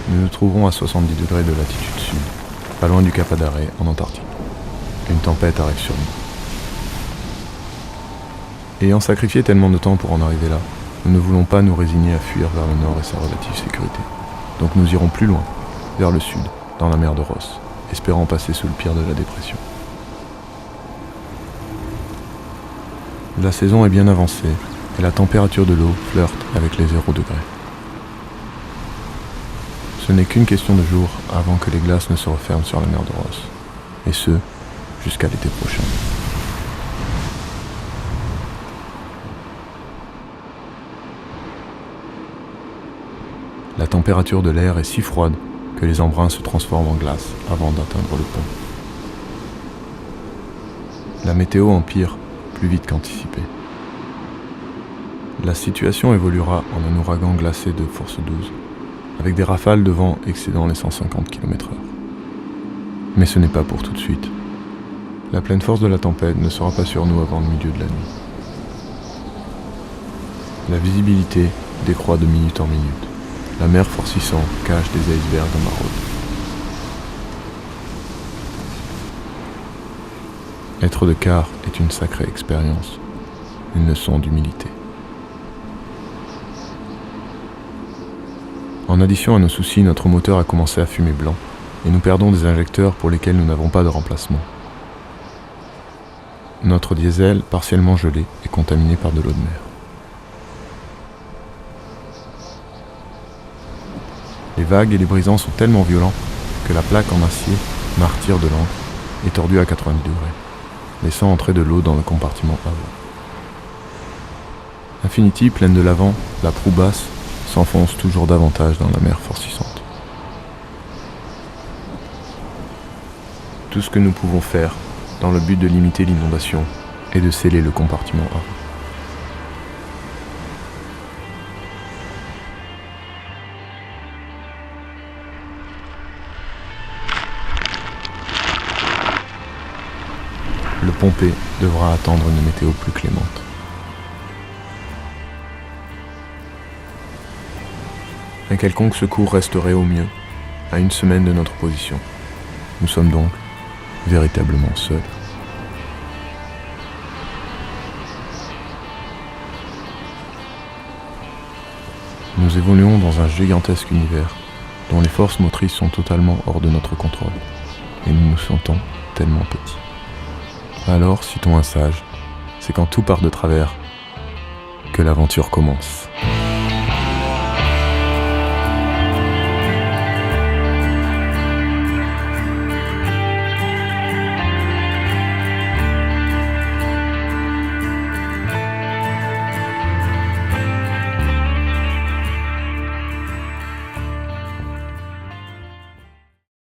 Nous nous trouverons à 70 degrés de latitude sud, pas loin du Cap Adare, en Antarctique. Une tempête arrive sur nous. Ayant sacrifié tellement de temps pour en arriver là, nous ne voulons pas nous résigner à fuir vers le nord et sa relative sécurité. Donc nous irons plus loin, vers le sud, dans la mer de Ross, espérant passer sous le pire de la dépression. La saison est bien avancée et la température de l'eau flirte avec les 0 degrés. Ce n'est qu'une question de jours avant que les glaces ne se referment sur la mer de Ross, et ce, jusqu'à l'été prochain. La température de l'air est si froide que les embruns se transforment en glace avant d'atteindre le pont. La météo empire plus vite qu'anticipé. La situation évoluera en un ouragan glacé de force 12, avec des rafales de vent excédant les 150 km/h. Mais ce n'est pas pour tout de suite. La pleine force de la tempête ne sera pas sur nous avant le milieu de la nuit. La visibilité décroît de minute en minute. La mer forcissant cache des icebergs en maraude. Être de quart est une sacrée expérience, une leçon d'humilité. En addition à nos soucis, notre moteur a commencé à fumer blanc et nous perdons des injecteurs pour lesquels nous n'avons pas de remplacement. Notre diesel, partiellement gelé, est contaminé par de l'eau de mer. Les vagues et les brisants sont tellement violents que la plaque en acier, martyre de l'ancre, est tordue à 90 degrés, laissant entrer de l'eau dans le compartiment avant. Infinity, pleine de l'avant, la proue basse, s'enfonce toujours davantage dans la mer forcissante. Tout ce que nous pouvons faire, dans le but de limiter l'inondation, est de sceller le compartiment avant. Le pompé devra attendre une météo plus clémente. Un quelconque secours resterait au mieux à une semaine de notre position. Nous sommes donc véritablement seuls. Nous évoluons dans un gigantesque univers dont les forces motrices sont totalement hors de notre contrôle et nous nous sentons tellement petits. Alors, citons un sage, c'est quand tout part de travers que l'aventure commence.